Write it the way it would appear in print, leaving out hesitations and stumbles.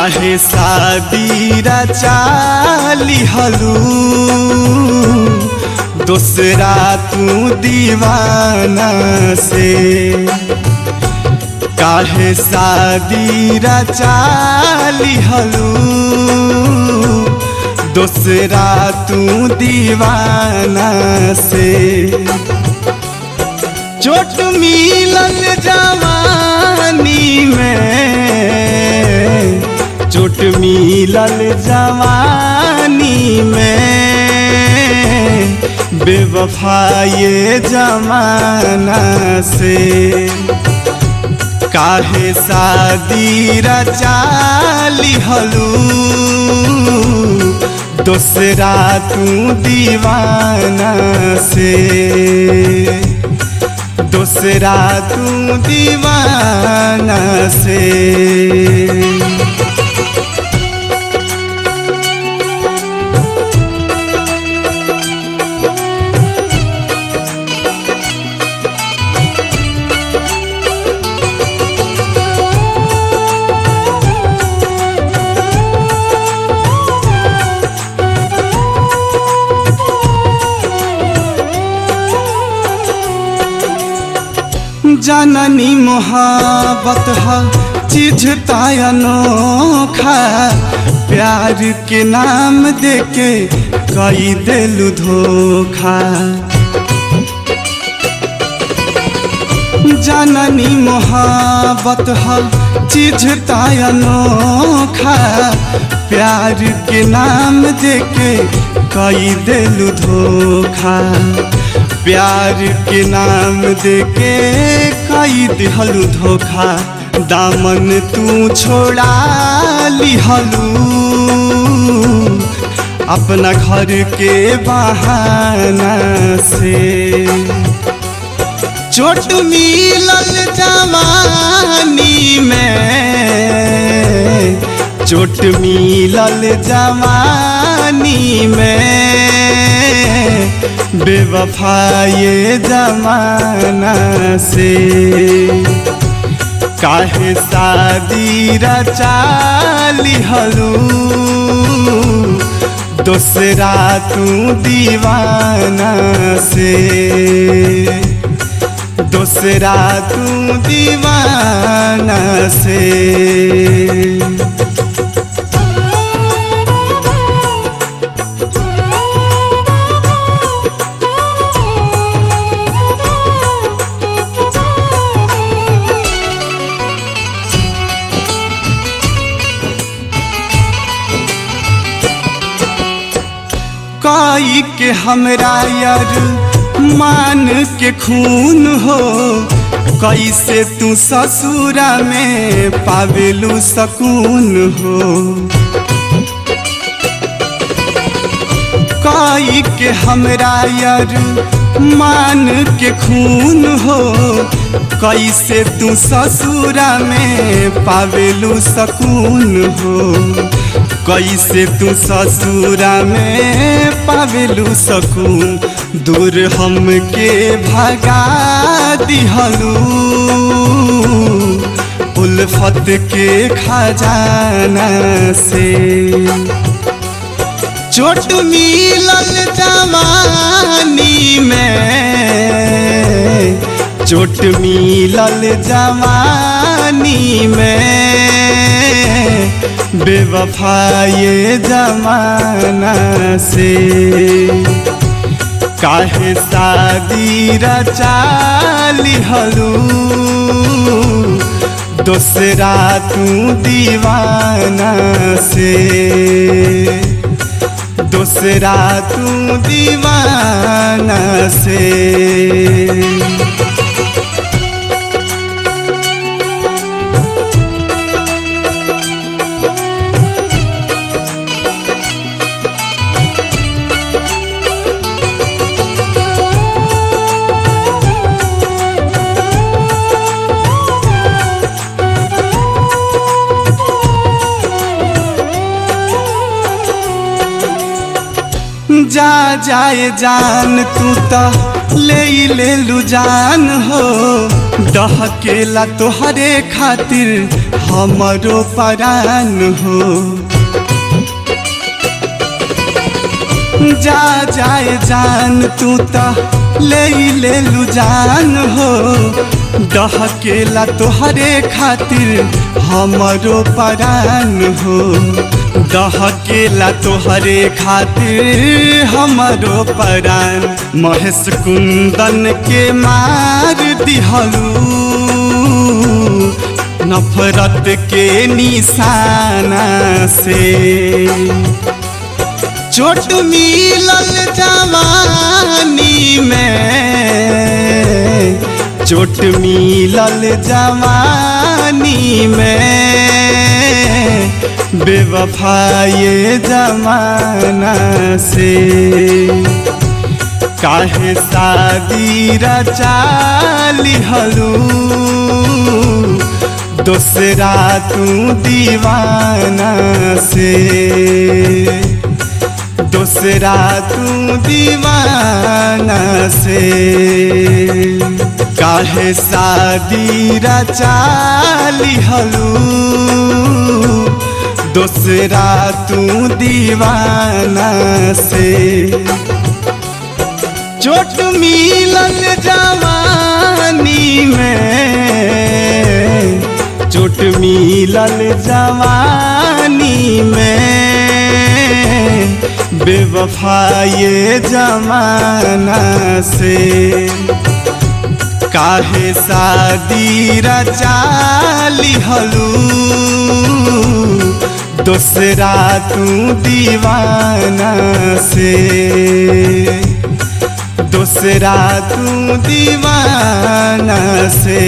काहे शादी रचाली हलू दूसरा तू दीवाना से। काहे शादी रचाली हलू दूसरा तू दीवाना से। चोट मिलल जवानी में, चोट मिलल जवानी में, बेवफाये जमाना से। काहे शादी रचाली हलू दूसरा तू दीवाना से। दूसरा तू दीवाना से। जननी मोहब्बत है चीज अनोखा, प्यार के नाम देके कई देलू धोखा। जननी मोहब्बत है चीज अनोखा, प्यार के नाम देके कई देलू धोखा। प्यार के नाम देके कई दिहलू धोखा। दामन तू छोड़ा लिहलू अपना घर के बहाना से। चोट मिलल जवानी में, चोट मिलल जवानी में, बेवफाये जमाना से। काहे शादी रचाली हलू दूसरा तू दीवाना से। दूसरा तू दीवाना से। काई के हमरा यार मान के खून हो, कैसे तू ससुरा में पावेलू सकून हो। काई के हमरा यार मान के खून हो, कैसे तू ससुरा में पावेलू सकून हो। कैसे तू ससुरा में पावेलू सकून। दूर हमके भगा दिहलू उल्फत के खजाना से। चोट मिलल जवानी में, चोट मिलल जवानी में, बेवफाये जमाना से। काहे शादी रचाली हलू दूसरा तू दीवाना से। दूसरा तू दीवाना से। जा जाए जान तू तो ले लू जान हो, डहकेला तोहरे खातिर हमरो परान हो। जा जाए जान तू त ले लू जान हो। डहकेला तोहरे खातिर हमरो परान हो। डहकेला तोहरे खातिर हमरो परान। महेश कुंदन के मार दिहलू नफरत के निशाना से। चोट मिलल जवानी में, चोट मिलल जवानी में, बेवफाए जमाना से। काहे शादी रचा लिहलू दूसरा तू दीवाना से। दूसरा तू दीवाना से। काहे शादी रचा लिहलू दूसरा तू दीवाना से। चोट मिलल जवानी में, चोट मिलल जवानी में, बेवफाए जमाना से। काहे शादी रचा लिहलू दूसरा तू दीवाना से। दूसरा तू दीवाना से।